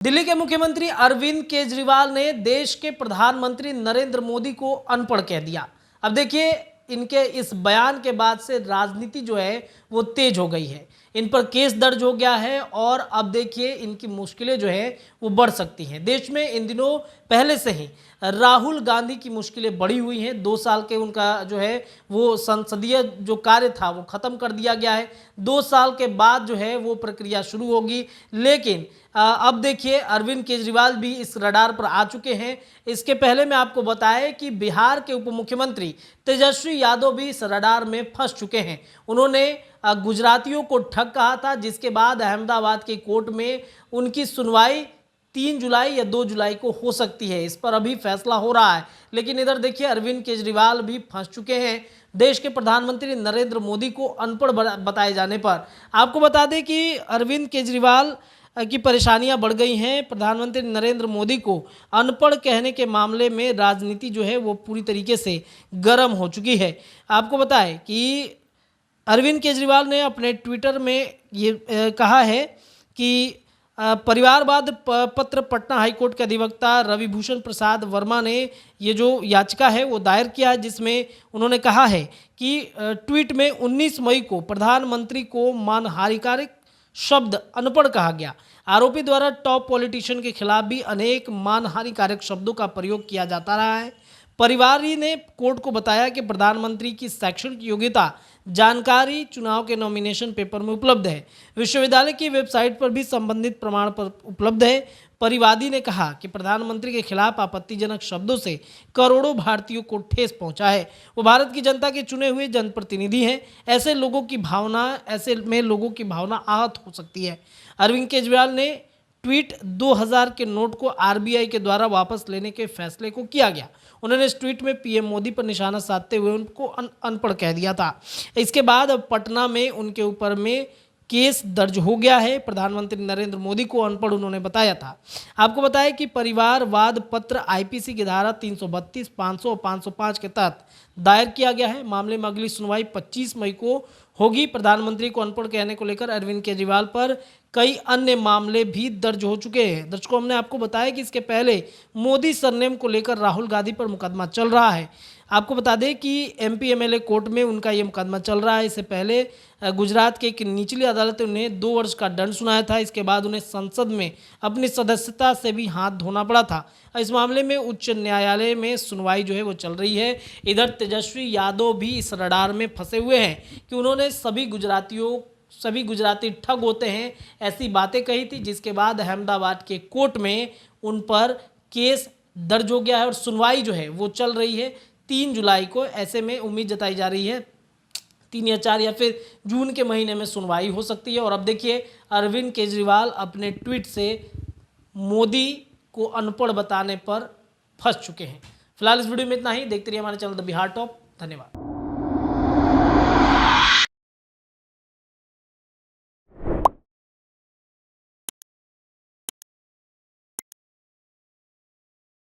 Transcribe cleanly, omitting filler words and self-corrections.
दिल्ली के मुख्यमंत्री अरविंद केजरीवाल ने देश के प्रधानमंत्री नरेंद्र मोदी को अनपढ़ कह दिया। अब देखिए, इनके इस बयान के बाद से राजनीति जो है वो तेज हो गई है। इन पर केस दर्ज हो गया है और अब देखिए इनकी मुश्किलें जो है वो बढ़ सकती हैं। देश में इन दिनों पहले से ही राहुल गांधी की मुश्किलें बढ़ी हुई हैं। 2 साल के उनका जो है वो संसदीय जो कार्य था वो ख़त्म कर दिया गया है। 2 साल के बाद जो है वो प्रक्रिया शुरू होगी, लेकिन अब देखिए अरविंद केजरीवाल भी इस रडार पर आ चुके हैं। इसके पहले मैं आपको बताएं कि बिहार के उप मुख्यमंत्री तेजस्वी यादव भी इस रडार में फंस चुके हैं। उन्होंने गुजरातियों को ठग कहा था, जिसके बाद अहमदाबाद की कोर्ट में उनकी सुनवाई 3 जुलाई या 2 जुलाई को हो सकती है। इस पर अभी फैसला हो रहा है, लेकिन इधर देखिए अरविंद केजरीवाल भी फंस चुके हैं देश के प्रधानमंत्री नरेंद्र मोदी को अनपढ़ बताए जाने पर। आपको बता दें कि अरविंद केजरीवाल की परेशानियां बढ़ गई हैं। प्रधानमंत्री नरेंद्र मोदी को अनपढ़ कहने के मामले में राजनीति जो है वो पूरी तरीके से गर्म हो चुकी है। आपको बताएं कि अरविंद केजरीवाल ने अपने ट्विटर में ये कहा है कि परिवारवाद पत्र पटना हाईकोर्ट के अधिवक्ता रविभूषण प्रसाद वर्मा ने ये जो याचिका है वो दायर किया है, जिसमें उन्होंने कहा है कि ट्वीट में 19 मई को प्रधानमंत्री को मानहानिकारक शब्द अनपढ़ कहा गया। आरोपी द्वारा टॉप पॉलिटिशियन के खिलाफ भी अनेक मानहानिकारक शब्दों का प्रयोग किया जाता रहा है। परिवार ने कोर्ट को बताया कि प्रधानमंत्री की शैक्षणिक योग्यता जानकारी चुनाव के नॉमिनेशन पेपर में उपलब्ध है। विश्वविद्यालय की वेबसाइट पर भी संबंधित प्रमाण पत्र उपलब्ध है। परिवादी ने कहा कि प्रधानमंत्री के खिलाफ आपत्तिजनक शब्दों से करोड़ों भारतीयों को ठेस पहुंचा है। वो भारत की जनता के चुने हुए जनप्रतिनिधि हैं। ऐसे में लोगों की भावना आहत हो सकती है। अरविंद केजरीवाल ने ट्वीट 2000 के नोट को आरबीआई के द्वारा वापस लेने के फैसले को किया गया। उन्होंने इस ट्वीट में पीएम मोदी पर निशाना साधते हुए उनको अनपढ़ कह दिया था। इसके बाद अब पटना में उनके ऊपर में केस दर्ज हो गया है। प्रधानमंत्री नरेंद्र मोदी को अनपढ़ उन्होंने बताया था। आपको बताया कि परिवारवाद पत्र आईपीसी की धारा 332, 500 और 505 के तहत दायर किया गया है। मामले में अगली सुनवाई 25 मई को होगी। प्रधानमंत्री को अनपढ़ कहने को लेकर अरविंद केजरीवाल पर कई अन्य मामले भी दर्ज हो चुके हैं। दर्शकों, हमने आपको बताया कि इसके पहले मोदी सरनेम को लेकर राहुल गांधी पर मुकदमा चल रहा है। आपको बता दें कि एमपी एमएलए कोर्ट में उनका ये मुकदमा चल रहा है। इससे पहले गुजरात के एक निचली अदालत ने उन्हें 2 वर्ष का दंड सुनाया था। इसके बाद उन्हें संसद में अपनी सदस्यता से भी हाथ धोना पड़ा था। इस मामले में उच्च न्यायालय में सुनवाई जो है वो चल रही है। इधर तेजस्वी यादव भी इस रडार में फंसे हुए हैं कि उन्होंने सभी गुजराती ठग होते हैं ऐसी बातें कही थी, जिसके बाद अहमदाबाद के कोर्ट में उन पर केस दर्ज हो गया है और सुनवाई जो है वो चल रही है 3 जुलाई को। ऐसे में उम्मीद जताई जा रही है 3 या 4 या फिर जून के महीने में सुनवाई हो सकती है। और अब देखिए अरविंद केजरीवाल अपने ट्वीट से मोदी को अनपढ़ बताने पर फंस चुके हैं। फिलहाल इस वीडियो में इतना ही। देखते रहिए हमारे चैनल द बिहार टॉप। धन्यवाद।